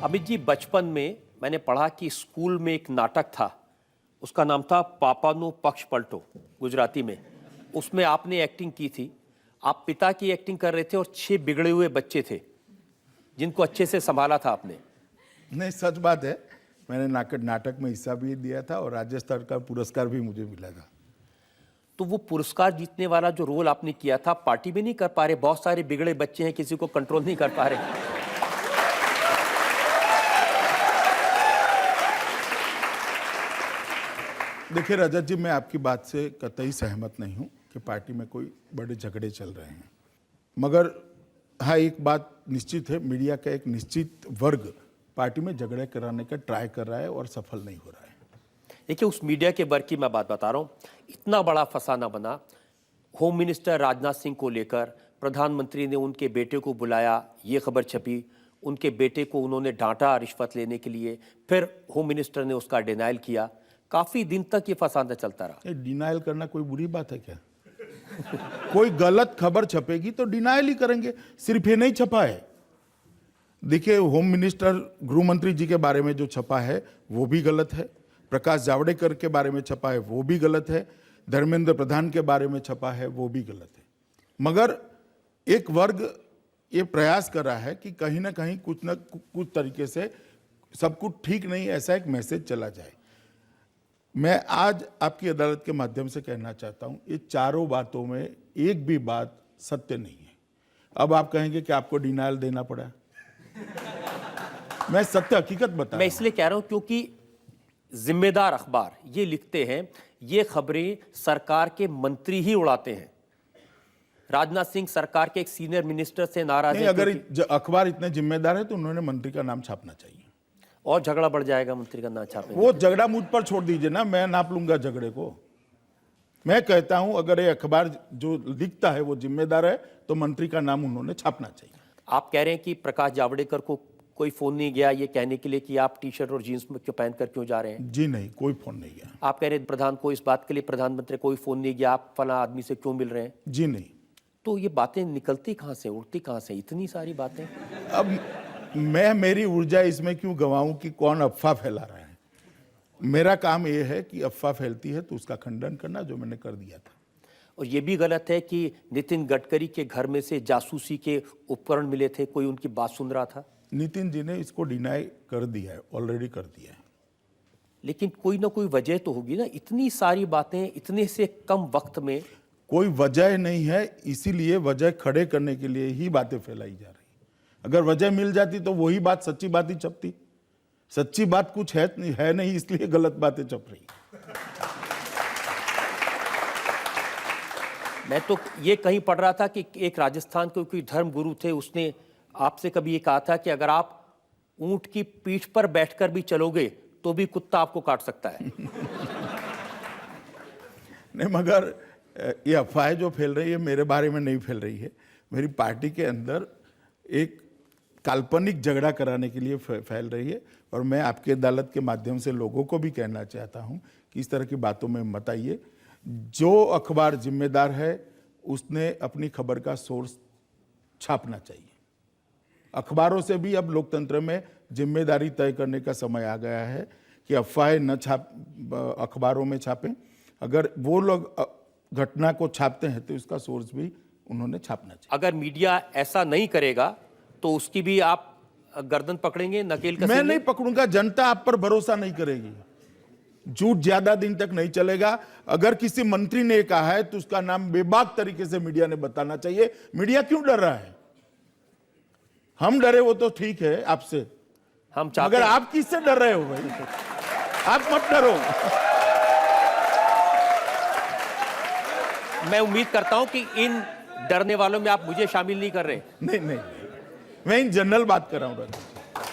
अमित जी, बचपन में मैंने पढ़ा कि स्कूल में एक नाटक था, उसका नाम था पापानु पक्ष पलटो, गुजराती में। उसमें आपने एक्टिंग की थी। आप पिता की एक्टिंग कर रहे थे और 6 बिगड़े हुए बच्चे थे जिनको अच्छे से संभाला था आपने। नहीं, सच बात है। मैंने नाटक में हिस्सा भी दिया था और राज्य स्तर का पुरस्कार भी मुझे मिला था। तो वो पुरस्कार जीतने वाला जो रोल आपने किया था, पार्टी में नहीं कर पा रहे, बहुत सारे बिगड़े बच्चे हैं, किसी को कंट्रोल नहीं कर पा रहे। देखिए रजत जी, मैं आपकी बात से कतई सहमत नहीं हूं कि पार्टी में कोई बड़े झगड़े चल रहे हैं। मगर हाँ, एक बात निश्चित है, मीडिया का एक निश्चित वर्ग पार्टी में झगड़े कराने का ट्राई कर रहा है और सफल नहीं हो रहा है। देखिए, उस मीडिया के वर्ग की मैं बात बता रहा हूँ। इतना बड़ा फसाना बना, होम मिनिस्टर राजनाथ सिंह को लेकर प्रधानमंत्री ने उनके बेटे को बुलाया, ये खबर छपी। उनके बेटे को उन्होंने डांटा रिश्वत लेने के लिए, फिर होम मिनिस्टर ने उसका डिनाइल किया। काफी दिन तक ये फसाना चलता रहा। डिनाइल करना कोई बुरी बात है क्या? कोई गलत खबर छपेगी तो डिनाइल ही करेंगे। सिर्फ ये नहीं छपा है। देखिए, होम मिनिस्टर गृह मंत्री जी के बारे में जो छपा है वो भी गलत है। प्रकाश जावड़ेकर के बारे में छपा है वो भी गलत है। धर्मेंद्र प्रधान के बारे में छपा है वो भी गलत है। मगर एक वर्ग ये प्रयास कर रहा है कि कहीं ना कहीं कुछ तरीके से सब कुछ ठीक नहीं, ऐसा एक मैसेज चला जाए। मैं आज आपकी अदालत के माध्यम से कहना चाहता हूं, ये चारों बातों में एक भी बात सत्य नहीं है। अब आप कहेंगे कि आपको डिनाइल देना पड़ा। मैं सत्य हकीकत बता, मैं इसलिए कह रहा हूं क्योंकि जिम्मेदार अखबार ये लिखते हैं, ये खबरें सरकार के मंत्री ही उड़ाते हैं। राजनाथ सिंह सरकार के एक सीनियर मिनिस्टर से नाराज है। अगर अखबार इतने जिम्मेदार है तो उन्होंने मंत्री का नाम छापना चाहिए। और झगड़ा बढ़ जाएगा मंत्री का नाम छापे। वो झगड़ा मुझ पर छोड़ दीजिए ना, मैं नाप लूंगा झगड़े को। मैं कहता हूं अगर ये अखबार जो लिखता है वो जिम्मेदार है तो मंत्री का नाम उन्होंने छापना चाहिए। आप कह रहे हैं कि प्रकाश जावड़ेकर को कोई फोन नहीं गया ये कहने के लिए कि आप टी शर्ट और जींस में क्यों पहनकर क्यों जा रहे हैं? जी नहीं, कोई फोन नहीं गया। आप कह रहे हैं प्रधान को इस बात के लिए प्रधानमंत्री कोई फोन नहीं गया, आप फला आदमी से क्यों मिल रहे हैं? जी नहीं। तो ये बातें निकलती कहां से, उड़ती कहां से, इतनी सारी बातें? अब मैं मेरी ऊर्जा इसमें क्यों गंवाऊं कि कौन अफवाह फैला रहा है। मेरा काम यह है कि अफवाह फैलती है तो उसका खंडन करना, जो मैंने कर दिया था। और ये भी गलत है कि नितिन गडकरी के घर में से जासूसी के उपकरण मिले थे, कोई उनकी बात सुन रहा था? नितिन जी ने इसको डिनाई कर दिया है, ऑलरेडी कर दिया है। लेकिन कोई ना कोई वजह तो होगी ना, इतनी सारी बातें इतने से कम वक्त में। कोई वजह नहीं है, इसीलिए वजह खड़े करने के लिए ही बातें फैलाई जा रही। अगर वजह मिल जाती तो वही बात सच्ची बात ही छपती। सच्ची बात कुछ है नहीं, इसलिए गलत बातें छप रही। मैं तो ये कहीं पढ़ रहा था कि एक राजस्थान के कोई धर्म गुरु थे, उसने आपसे कभी ये कहा था कि अगर आप ऊंट की पीठ पर बैठकर भी चलोगे तो भी कुत्ता आपको काट सकता है। नहीं, मगर ये अफवाह जो फैल रही है मेरे बारे में नहीं फैल रही है। मेरी पार्टी के अंदर एक काल्पनिक झगड़ा कराने के लिए फैल रही है। और मैं आपकी अदालत के माध्यम से लोगों को भी कहना चाहता हूं कि इस तरह की बातों में मत आइए। जो अखबार जिम्मेदार है उसने अपनी खबर का सोर्स छापना चाहिए। अखबारों से भी अब लोकतंत्र में जिम्मेदारी तय करने का समय आ गया है कि अफवाहें न अखबारों में छापें। अगर वो लोग घटना को छापते हैं तो इसका सोर्स भी उन्होंने छापना चाहिए। अगर मीडिया ऐसा नहीं करेगा तो उसकी भी आप गर्दन पकड़ेंगे, नकेल कसेंगे? मैं नहीं पकड़ूंगा, जनता आप पर भरोसा नहीं करेगी। झूठ ज्यादा दिन तक नहीं चलेगा। अगर किसी मंत्री ने कहा है तो उसका नाम बेबाक तरीके से मीडिया ने बताना चाहिए। मीडिया क्यों डर रहा है? हम डरे वो तो ठीक है आपसे, हम अगर आप किससे डर रहे हो भाई? आप मत डरो। मैं उम्मीद करता हूं कि इन डरने वालों में आप मुझे शामिल नहीं कर रहे। नहीं, मैं इन जनरल बात कर रहा हूं।